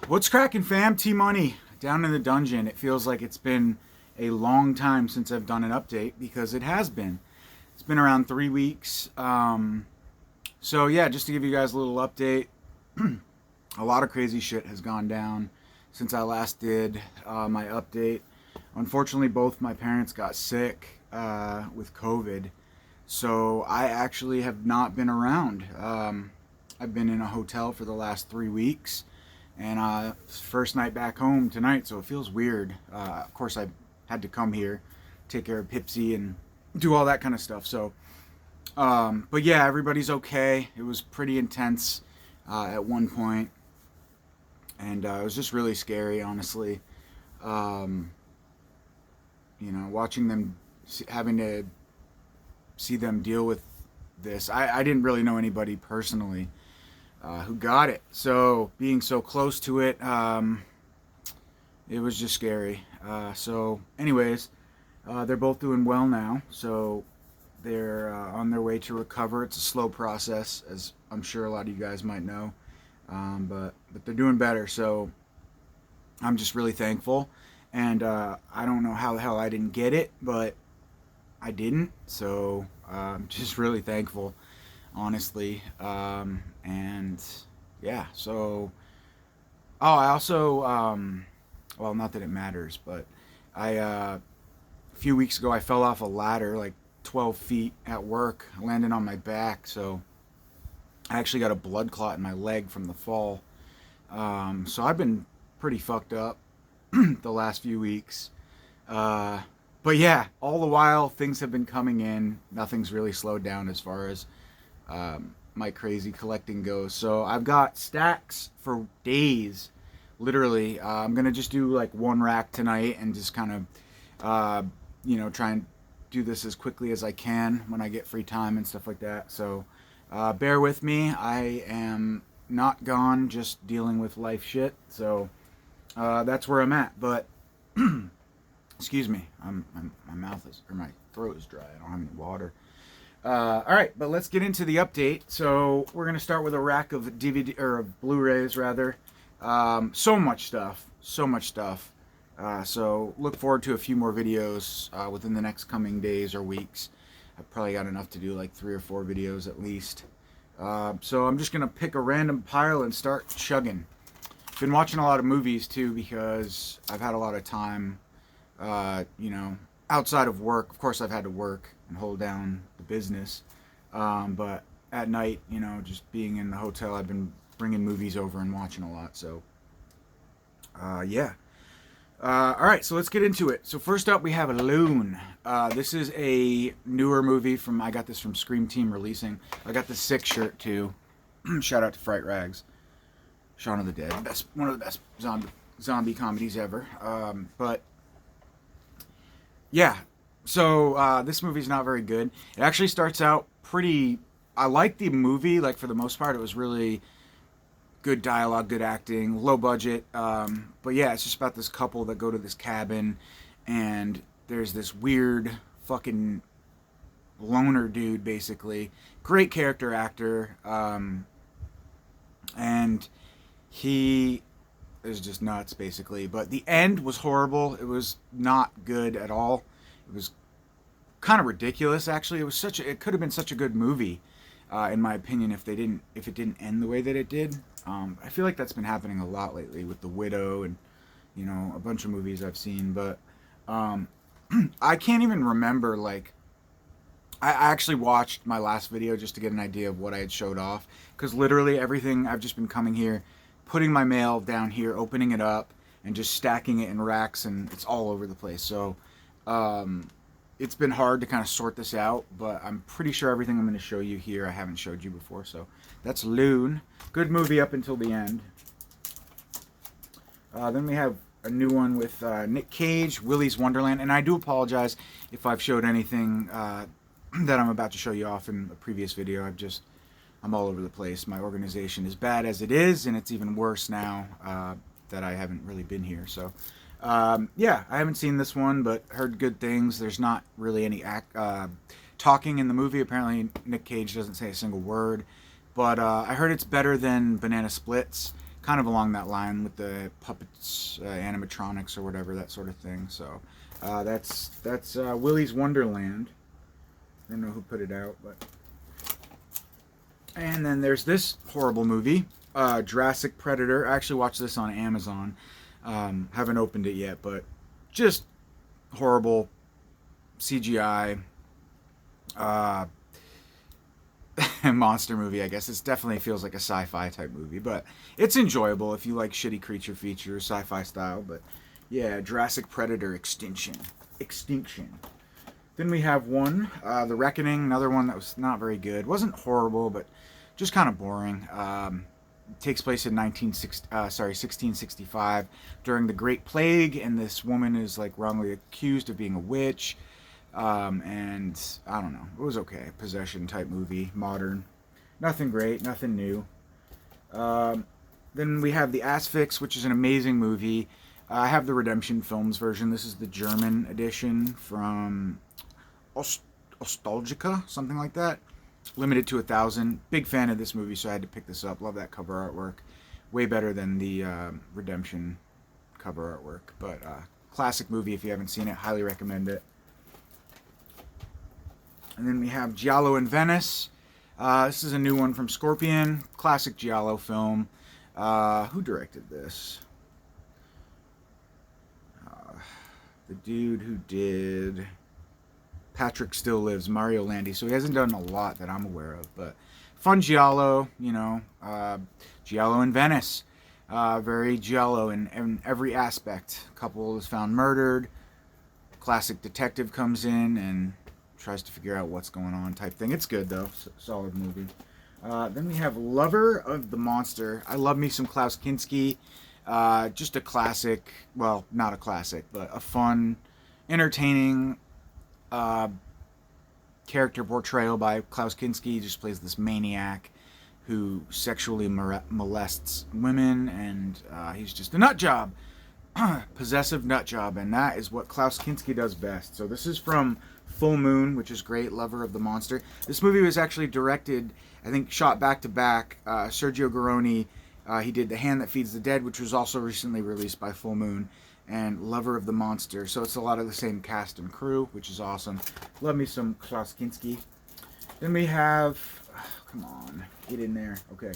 What's cracking, fam? T-Money down in the dungeon. It feels like it's been a long time since I've done an update because it has been. It's been around 3 weeks. So yeah, just to give you guys a little update, a lot of crazy shit has gone down since I last did my update. Unfortunately, both my parents got sick with COVID, so I actually have not been around. I've been in a hotel for the last 3 weeks. And first night back home tonight, so it feels weird. Of course, I had to come here, take care of Pipsy, and do all that kind of stuff. So, but yeah, everybody's okay. It was pretty intense at one point, and it was just really scary, honestly. Watching them, having to see them deal with this. I didn't really know anybody personally who got it, so being so close to it, it was just scary. So anyways, they're both doing well now, so they're on their way to recover. It's a slow process, as I'm sure a lot of you guys might know, but they're doing better, so I'm just really thankful. And I don't know how the hell I didn't get it, but I didn't, so I'm just really thankful, honestly. And yeah, so I also well, not that it matters, but a few weeks ago I fell off a ladder like 12 feet at work. I landed on my back, so I actually got a blood clot in my leg from the fall. So I've been pretty fucked up the last few weeks. But yeah, all the while things have been coming in. Nothing's really slowed down as far as my crazy collecting goes. So I've got stacks for days, literally. I'm gonna just do like one rack tonight and just kind of try and do this as quickly as I can when I get free time and stuff like that. So bear with me. I am not gone, just dealing with life shit. So that's where I'm at. But excuse me, my mouth is, or my throat is dry. I don't have any water. All right, but let's get into the update. So we're gonna start with a rack of DVD or Blu-rays rather. So much stuff. So look forward to a few more videos within the next coming days or weeks. I've probably got enough to do like 3 or 4 videos at least. So I'm just gonna pick a random pile and start chugging. Been watching a lot of movies too because I've had a lot of time. Outside of work. Of course, I've had to work and hold down the business. But at night, just being in the hotel, I've been bringing movies over and watching a lot. So, yeah. All right, so let's get into it. So first up, we have Loon. This is a newer movie I got this from Scream Team Releasing. I got the Sick shirt too. Shout out to Fright Rags. Shaun of the Dead. One of the best zombie comedies ever. But yeah, so this movie's not very good. It actually starts out pretty... I like the movie, like for the most part. It was really good dialogue, good acting, low budget. But yeah, it's just about this couple that go to this cabin, and there's this weird fucking loner dude, basically. Great character actor. And he is just nuts, basically. But the end was horrible. It was not good at all. It was kind of ridiculous, actually. It could have been such a good movie, in my opinion, if it didn't end the way that it did. I feel like that's been happening a lot lately with The Widow and a bunch of movies I've seen. But I can't even remember. Like, I actually watched my last video just to get an idea of what I had showed off, because literally everything, I've just been coming here, putting my mail down here, opening it up, and just stacking it in racks, and it's all over the place. So it's been hard to kind of sort this out, but I'm pretty sure everything I'm going to show you here I haven't showed you before. So that's Loon. Good movie up until the end. Then we have a new one with Nick Cage, Willys Wonderland, and I do apologize if I've showed anything that I'm about to show you off in a previous video. I'm all over the place. My organization is bad as it is, and it's even worse now that I haven't really been here. So yeah, I haven't seen this one, but heard good things. There's not really any talking in the movie. Apparently Nick Cage doesn't say a single word, but I heard it's better than Banana Splits. kind of along that line with the puppets, animatronics or whatever, that sort of thing. So that's Willys Wonderland. I don't know who put it out, but. And then there's this horrible movie, Jurassic Predator. I actually watched this on Amazon. Haven't opened it yet, but just horrible CGI monster movie, I guess. It definitely feels like a sci-fi type movie, but it's enjoyable if you like shitty creature features, sci-fi style. But yeah, Jurassic Predator Extinction. Then we have one, The Reckoning, another one that was not very good. Wasn't horrible, but just kind of boring. It takes place in 1665 during the Great Plague, and this woman is like wrongly accused of being a witch. And I don't know, it was okay. Possession type movie, modern. Nothing great, nothing new. Then we have The Asphyx, which is an amazing movie. I have the Redemption Films version. This is the German edition from Nostalgica, something like that. Limited to 1,000. Big fan of this movie, so I had to pick this up. Love that cover artwork. Way better than the Redemption cover artwork. But classic movie if you haven't seen it. Highly recommend it. And then we have Giallo in Venice. This is a new one from Scorpion. Classic Giallo film. Who directed this? The dude who did Patrick Still Lives, Mario Landi. So he hasn't done a lot that I'm aware of, but fun Giallo, you know, Giallo in Venice. Very Giallo in every aspect. Couple is found murdered. Classic detective comes in and tries to figure out what's going on type thing. It's good though, solid movie. Then we have Lover of the Monster. I love me some Klaus Kinski. Just a classic, well, not a classic, but a fun, entertaining character portrayal by Klaus Kinski. He just plays this maniac who sexually molests women, and he's just a nut job. Possessive nut job, and that is what Klaus Kinski does best. So this is from Full Moon, which is great, Lover of the Monster. This movie was actually directed, I think, shot back to back. Sergio Garoni, he did The Hand That Feeds the Dead, which was also recently released by Full Moon, and Lover of the Monster. So it's a lot of the same cast and crew, which is awesome. Love me some Klaus Kinski. Then we have, come on, get in there. Okay.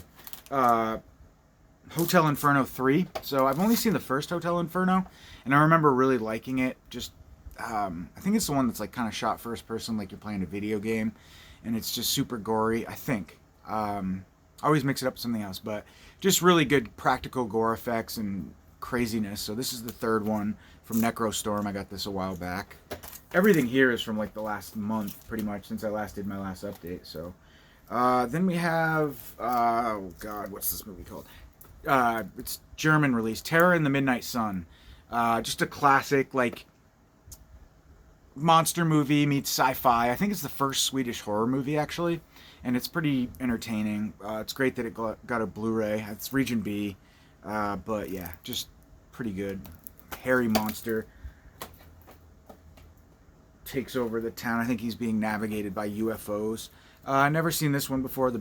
Hotel Inferno 3. So I've only seen the first Hotel Inferno, and I remember really liking it. Just, I think it's the one that's like kind of shot first person, like you're playing a video game, and it's just super gory, I think. I always mix it up with something else, but just really good practical gore effects and craziness. So this is the third one from Necrostorm. I got this a while back. Everything here is from like the last month, pretty much, since I last did my last update. So then we have, oh god, what's this movie called? It's German release, Terror in the Midnight Sun. Just a classic, like, monster movie meets sci-fi. I think it's the first Swedish horror movie, actually, and it's pretty entertaining. It's great that it got a Blu-ray. It's Region B, but yeah, just pretty good. Hairy monster takes over the town. I think he's being navigated by UFOs. I've never seen this one before, the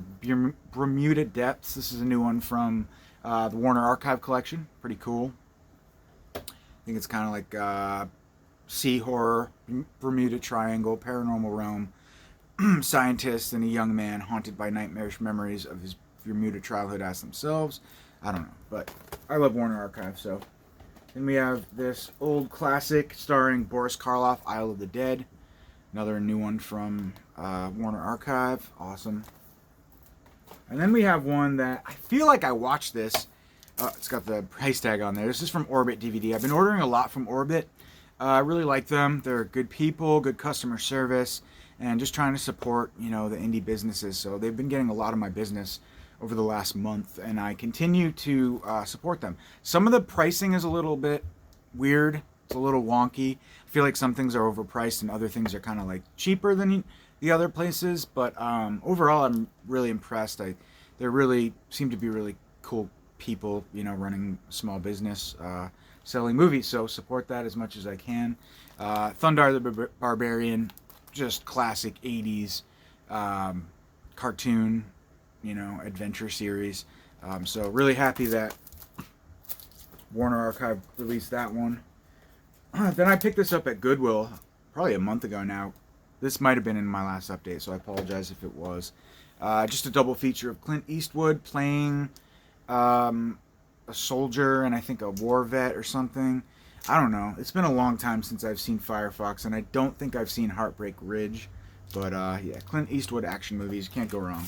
Bermuda Depths. This is a new one from the Warner Archive Collection. Pretty cool. I think it's kind of like sea horror, Bermuda Triangle, paranormal realm. Scientists and a young man haunted by nightmarish memories of his Bermuda childhood as themselves. I don't know, but I love Warner Archive, so. Then we have this old classic starring Boris Karloff, Isle of the Dead. Another new one from Warner Archive. Awesome. And then we have one that I feel like I watched this. It's got the price tag on there. This is from Orbit DVD. I've been ordering a lot from Orbit. I really like them. They're good people, good customer service, and just trying to support, you know, the indie businesses. So they've been getting a lot of my business over the last month, and I continue to support them. Some of the pricing is a little bit weird. It's a little wonky. I feel like some things are overpriced and other things are kind of like cheaper than the other places. But overall, I'm really impressed. They really seem to be really cool people, you know, running a small business, selling movies. So support that as much as I can. Thundar the Barbarian, just classic 80s cartoon, you know, adventure series. So really happy that Warner Archive released that one. Then I picked this up at Goodwill probably a month ago now. This might have been in my last update, so I apologize if it was. Just a double feature of Clint Eastwood playing a soldier and I think a war vet or something. I don't know. It's been a long time since I've seen Firefox, and I don't think I've seen Heartbreak Ridge. But yeah, Clint Eastwood action movies, can't go wrong.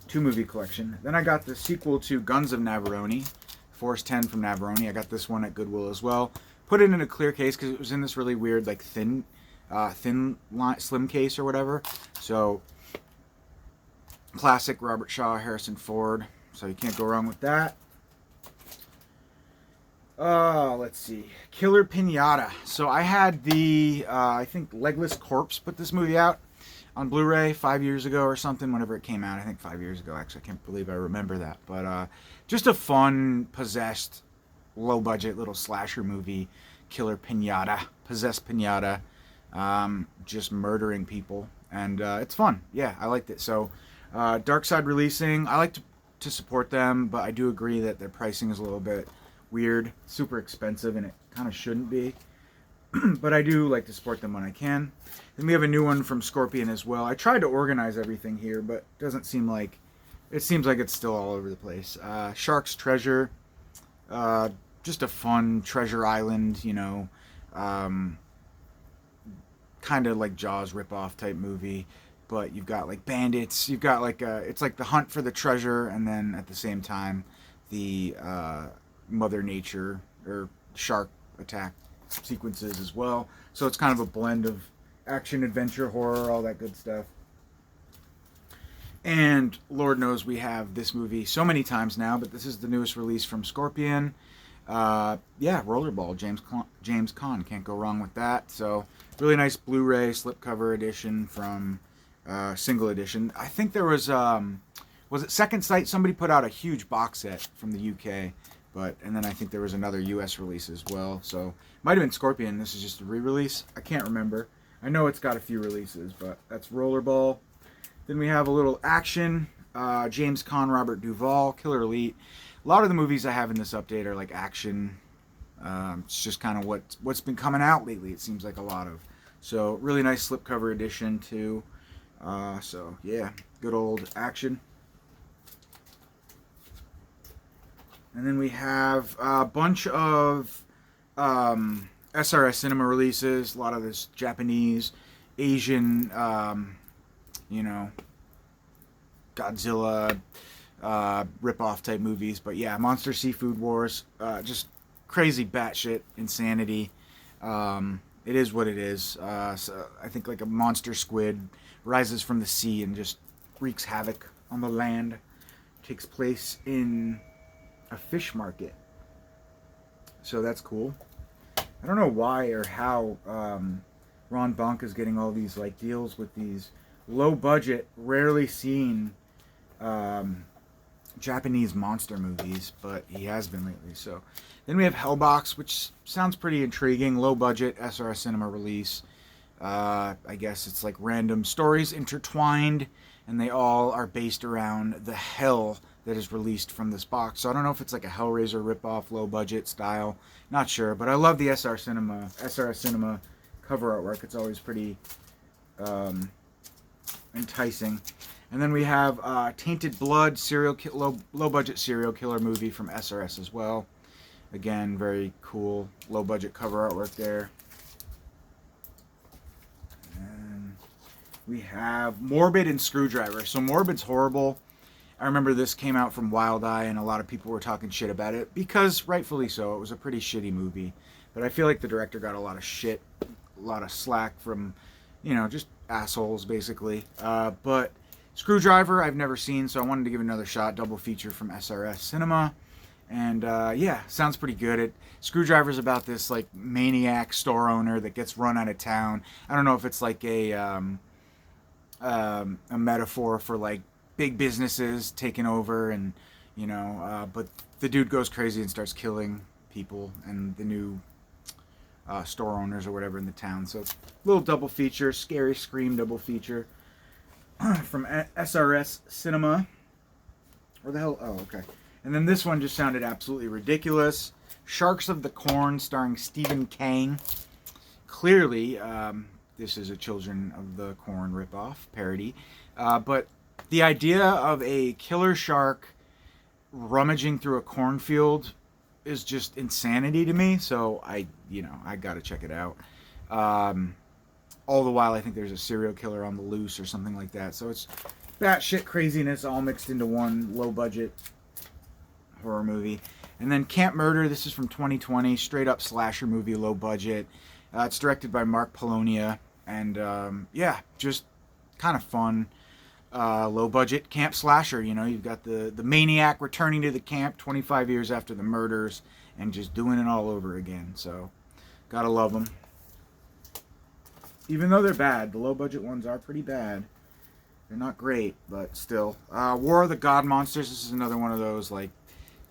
2-movie collection. Then I got the sequel to Guns of Navarone, Force 10 from Navarone. I got this one at Goodwill as well. Put it in a clear case because it was in this really weird, like thin slim case or whatever. So classic Robert Shaw, Harrison Ford. So you can't go wrong with that. Let's see. Killer Pinata. So I had the, I think Legless Corpse put this movie out on Blu-ray 5 years ago or something, whenever it came out. I think 5 years ago, actually. I can't believe I remember that. But just a fun, possessed, low-budget little slasher movie. Killer Pinata. Possessed Pinata. Just murdering people. And it's fun. Yeah, I liked it. So Dark Side releasing. I like to support them, but I do agree that their pricing is a little bit weird, super expensive, and it kind of shouldn't be. But I do like to support them when I can. Then we have a new one from Scorpion as well. I tried to organize everything here, but it doesn't seem like... It seems like it's still all over the place. Shark's Treasure. Just a fun treasure island, you know. Kind of like Jaws ripoff type movie. But you've got like bandits. You've got like it's like the hunt for the treasure, and then at the same time, the Mother Nature or shark attack sequences as well. So it's kind of a blend of action, adventure, horror, all that good stuff. And Lord knows we have this movie so many times now, but this is the newest release from Scorpion. Yeah, Rollerball, James Caan, can't go wrong with that. So really nice Blu-ray slipcover edition from single edition. I think there was it Second Sight? Somebody put out a huge box set from the UK. And then I think there was another US release as well. So, might have been Scorpion. This is just a re-release. I can't remember. I know it's got a few releases, but that's Rollerball. Then we have a little action. James Caan, Robert Duvall, Killer Elite. A lot of the movies I have in this update are like action. It's just kind of what's been coming out lately. It seems like a lot of. So, really nice slipcover edition too. So, yeah, good old action. And then we have a bunch of SRS Cinema releases. A lot of this Japanese, Asian, you know, Godzilla rip-off type movies. But yeah, Monster Seafood Wars. Just crazy batshit insanity. It is what it is. So I think like a monster squid rises from the sea and just wreaks havoc on the land. Takes place in a fish market. So that's cool. I don't know why or how Ron Bonk is getting all these like deals with these low budget, rarely seen Japanese monster movies, but he has been lately. So then we have Hellbox, which sounds pretty intriguing. Low budget SRS Cinema release. I guess it's like random stories intertwined, and they all are based around the hell that is released from this box. So I don't know if it's like a Hellraiser ripoff, low budget style. Not sure, but I love the SRS Cinema cover artwork. It's always pretty enticing. And then we have Tainted Blood, low budget serial killer movie from SRS as well. Again, very cool, low budget cover artwork there. And we have Morbid and Screwdriver. So Morbid's horrible. I remember this came out from Wild Eye, and a lot of people were talking shit about it, because rightfully so. It was a pretty shitty movie. But I feel like the director got a lot of shit, a lot of slack from, you know, just assholes, basically. But Screwdriver, I've never seen, so I wanted to give it another shot. Double feature from SRS Cinema. And, yeah, sounds pretty good. Screwdriver's about this, like, maniac store owner that gets run out of town. I don't know if it's like a metaphor for, like, big businesses taking over, and you know, but the dude goes crazy and starts killing people and the new store owners or whatever in the town. So it's a little double feature, scary Scream double feature from SRS Cinema. Where the hell? Oh, okay. And then this one just sounded absolutely ridiculous. Sharks of the Corn, starring Stephen Kang. Clearly, this is a Children of the Corn ripoff parody. But the idea of a killer shark rummaging through a cornfield is just insanity to me. So I gotta check it out. All the while, I think there's a serial killer on the loose or something like that. So it's batshit craziness all mixed into one low budget horror movie. And then Camp Murder, this is from 2020, straight up slasher movie, low budget. It's directed by Mark Polonia, and yeah, just kind of fun, low budget camp slasher. You know, you've got the maniac returning to the camp 25 years after the murders and just doing it all over again. So, gotta love them. Even though they're bad, the low budget ones are pretty bad. They're not great, but still. War of the God Monsters, this is another one of those, like,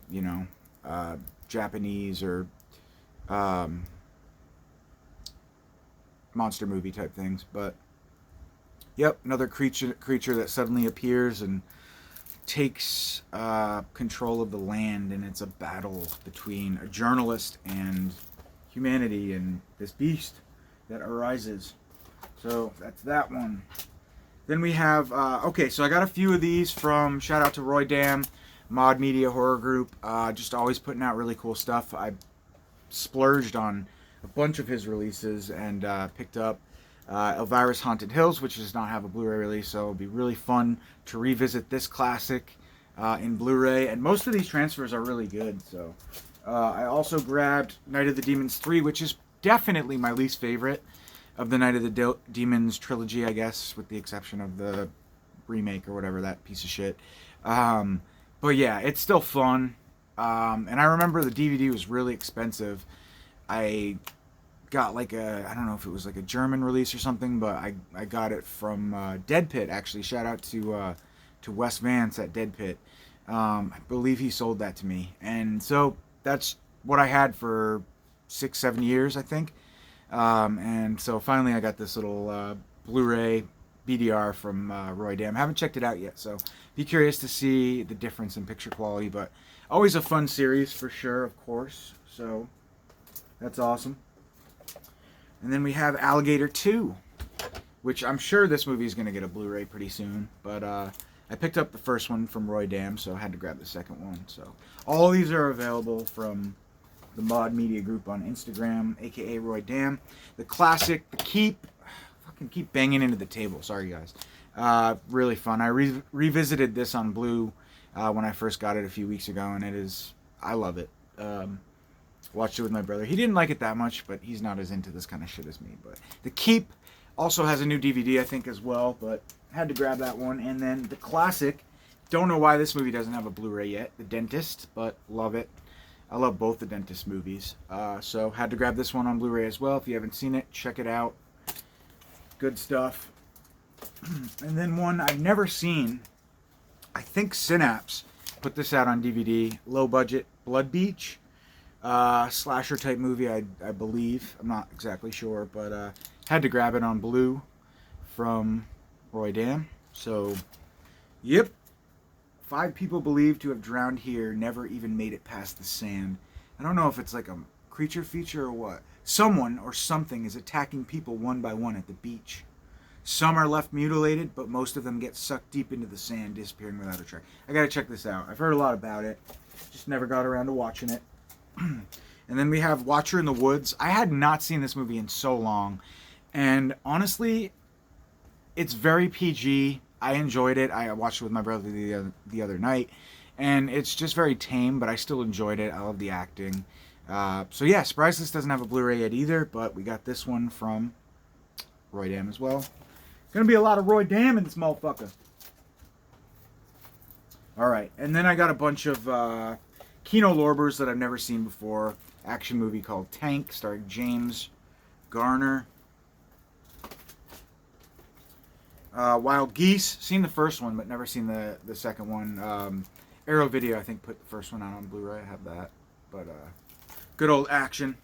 you know, Japanese or monster movie type things. But yep, another creature that suddenly appears and takes control of the land, and it's a battle between a journalist and humanity and this beast that arises. So that's that one. Then we have okay, so I got a few of these from, shout out to Roy Dam, Mod Media Horror Group, just always putting out really cool stuff. I splurged on a bunch of his releases and picked up Elvira's Haunted Hills, which does not have a Blu-ray release, so it'll be really fun to revisit this classic in Blu-ray. And most of these transfers are really good. So I also grabbed Night of the Demons 3, which is definitely my least favorite of the Night of the Demons trilogy, I guess, with the exception of the remake or whatever, that piece of shit. But yeah, it's still fun. And I remember the DVD was really expensive. I got like I don't know if it was like a German release or something, but I got it from Dead Pit, actually. Shout out to Wes Vance at Dead Pit. I believe he sold that to me. And so that's what I had for 6-7 years, I think. And so finally I got this little Blu-ray BDR from Roy Dam. Haven't checked it out yet, so be curious to see the difference in picture quality, but always a fun series for sure, of course. So that's awesome. And then we have Alligator 2, which I'm sure this movie is going to get a Blu-ray pretty soon, but I picked up the first one from Roy Dam, so I had to grab the second one. So all these are available from the Mod Media Group on Instagram, aka Roy Dam. The classic, The Keep. Fucking keep banging into the table. Sorry, guys. Really fun. I revisited this on Blue when I first got it a few weeks ago, and I love it. Watched it with my brother. He didn't like it that much, but he's not as into this kind of shit as me. But The Keep also has a new DVD, I think, as well, but had to grab that one. And then the classic, don't know why this movie doesn't have a Blu-ray yet, The Dentist, but love it. I love both the Dentist movies. So had to grab this one on Blu-ray as well. If you haven't seen it, check it out. Good stuff. And then one I've never seen, I think Synapse put this out on DVD, low budget, Blood Beach. Slasher type movie, I believe. I'm not exactly sure, but had to grab it on Blue from Roy Dam. So, yep. 5 people believed to have drowned here, never even made it past the sand. I don't know if it's like a creature feature or what. Someone or something is attacking people one by one at the beach. Some are left mutilated, but most of them get sucked deep into the sand, disappearing without a trace. I gotta check this out. I've heard a lot about it. Just never got around to watching it. And then we have Watcher in the Woods. I had not seen this movie in so long. And honestly, it's very PG. I enjoyed it. I watched it with my brother the other night. And it's just very tame, but I still enjoyed it. I love the acting. So yeah, surprised this doesn't have a Blu-ray yet either, but we got this one from Roy Dam as well. Gonna be a lot of Roy Dam in this motherfucker. Alright, and then I got a bunch of Kino Lorbers that I've never seen before. Action movie called Tank, starring James Garner. Wild Geese, seen the first one, but never seen the second one. Arrow Video, I think, put the first one out on Blu-ray. I have that. But, good old action.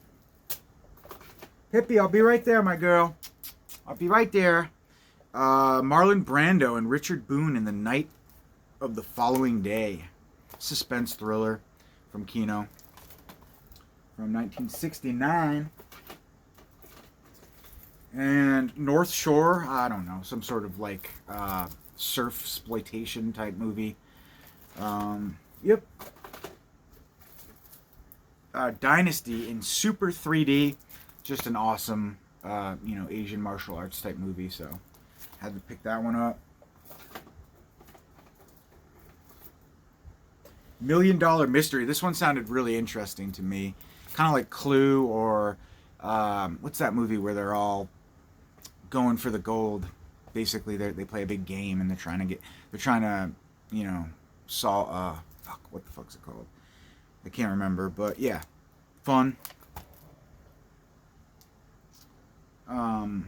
Hippie, I'll be right there, my girl. I'll be right there. Marlon Brando and Richard Boone in The Night of the Following Day. suspense thriller from Kino from 1969. And North Shore, I don't know, some sort of like surf exploitation type movie. Yep. Dynasty in super 3D, just an awesome, Asian martial arts type movie. So, had to pick that one up. $1 Million Mystery. This one sounded really interesting to me, kind of like Clue or what's that movie where they're all going for the gold? Basically, they play a big game and they're trying to, solve. What the fuck's it called? I can't remember, but yeah, fun. Yeah,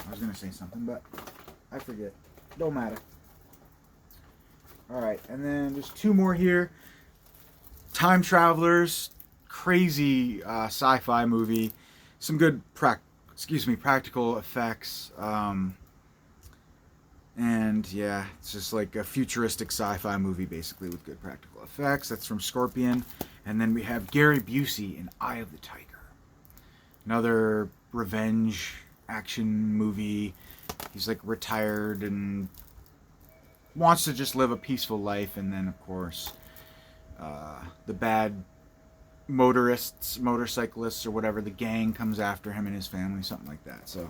I was gonna say something, but I forget. Don't matter. All right, and then just two more here. Time Travelers, crazy sci-fi movie. Some good practical effects. And yeah, it's just like a futuristic sci-fi movie basically with good practical effects. That's from Scorpion. And then we have Gary Busey in Eye of the Tiger. Another revenge action movie. He's like retired and wants to just live a peaceful life. And then of course, the bad motorcyclists or whatever, the gang comes after him and his family, something like that. So,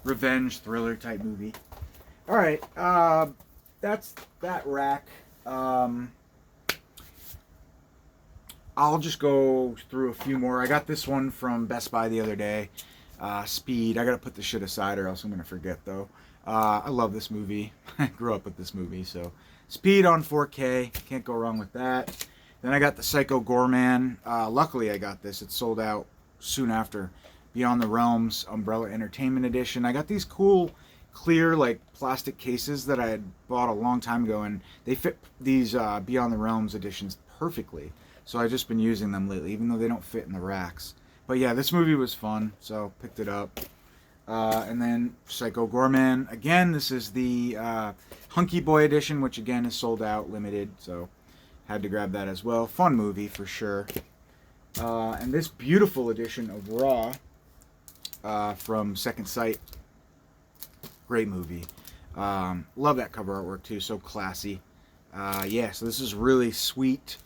revenge thriller type movie. All right, that's that rack. I'll just go through a few more. I got this one from Best Buy the other day. Speed. I gotta put this shit aside or else I'm gonna forget though. I love this movie. I grew up with this movie, so Speed on 4K. Can't go wrong with that. Then I got the Psycho Gorman. Luckily I got this. It sold out soon after. Beyond the Realms Umbrella Entertainment Edition. I got these cool clear like plastic cases that I had bought a long time ago, and they fit these Beyond the Realms editions perfectly. So I've just been using them lately, even though they don't fit in the racks. But yeah, this movie was fun, so picked it up. And then Psycho Gorman. Again, this is the Hunky Boy edition, which again is sold out, limited, so had to grab that as well. Fun movie for sure. And this beautiful edition of Raw from Second Sight. Great movie. Love that cover artwork too, so classy. Yeah, so this is really sweet.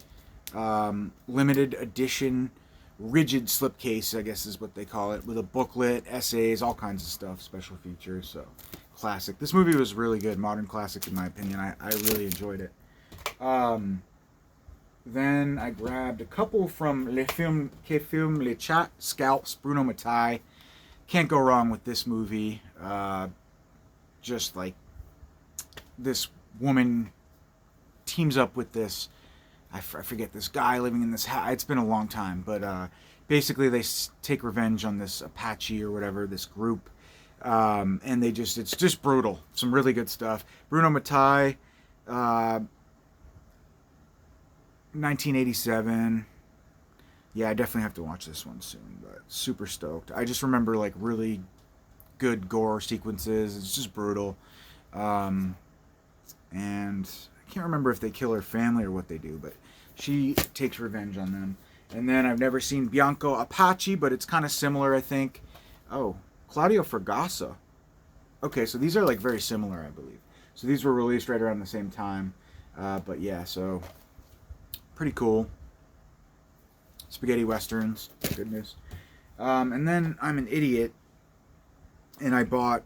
Limited edition, rigid slipcase, I guess is what they call it, with a booklet, essays, all kinds of stuff, special features. So classic. This movie was really good, modern classic in my opinion. I really enjoyed it. Then I grabbed a couple from Le Film Le Chat, Scalps, Bruno Matai. Can't go wrong with this movie. Just like this woman teams up with this, I forget, this guy living in this house. It's been a long time, but basically they take revenge on this Apache or whatever, this group, and it's just brutal. Some really good stuff. Bruno Matai, 1987. Yeah, I definitely have to watch this one soon, but super stoked. I just remember like really good gore sequences. It's just brutal. And I can't remember if they kill her family or what they do, but she takes revenge on them. And then I've never seen Bianco Apache, but it's kind of similar, I think. Oh, Claudio Fragassa. Okay, so these are like very similar, I believe. So these were released right around the same time. But yeah, so pretty cool. Spaghetti westerns, goodness. And then I'm an idiot, and I bought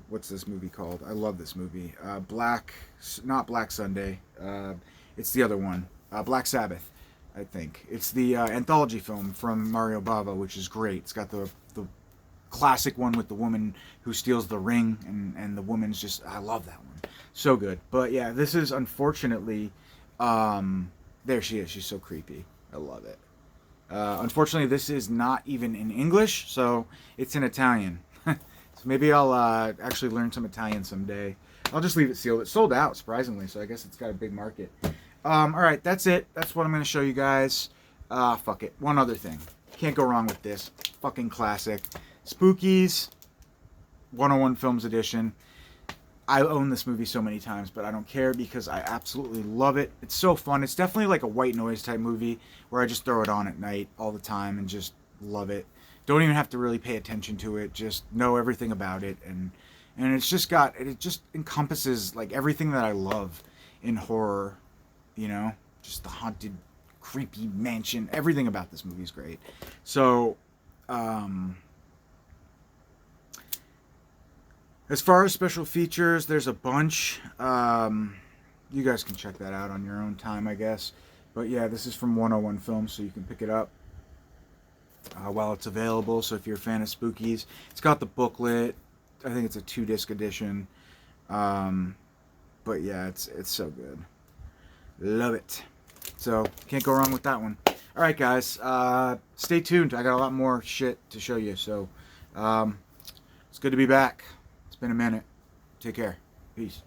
what's this movie called? I love this movie. Not Black Sunday. It's the other one. Black Sabbath, I think. It's the anthology film from Mario Bava, which is great. It's got the classic one with the woman who steals the ring, and the woman's just, I love that one. So good. But yeah, this is unfortunately, there she is. She's so creepy. I love it. Unfortunately, this is not even in English, so it's in Italian. So maybe I'll actually learn some Italian someday. I'll just leave it sealed. It sold out, surprisingly, so I guess it's got a big market. Alright, that's it. That's what I'm going to show you guys. Fuck it. One other thing. Can't go wrong with this. Fucking classic. Spookies. 101 Films edition. I own this movie so many times, but I don't care because I absolutely love it. It's so fun. It's definitely like a white noise type movie where I just throw it on at night all the time and just love it. Don't even have to really pay attention to it. Just know everything about it, and it's just got it just encompasses like everything that I love in horror. You know, just the haunted, creepy mansion. Everything about this movie is great. So, as far as special features, there's a bunch. You guys can check that out on your own time, I guess. But yeah, this is from 101 Films, so you can pick it up while it's available. So if you're a fan of spookies, it's got the booklet. I think it's a 2-disc edition. But yeah, it's so good. Love it. So can't go wrong with that one. All right, guys. Stay tuned. I got a lot more shit to show you. So it's good to be back. It's been a minute. Take care. Peace.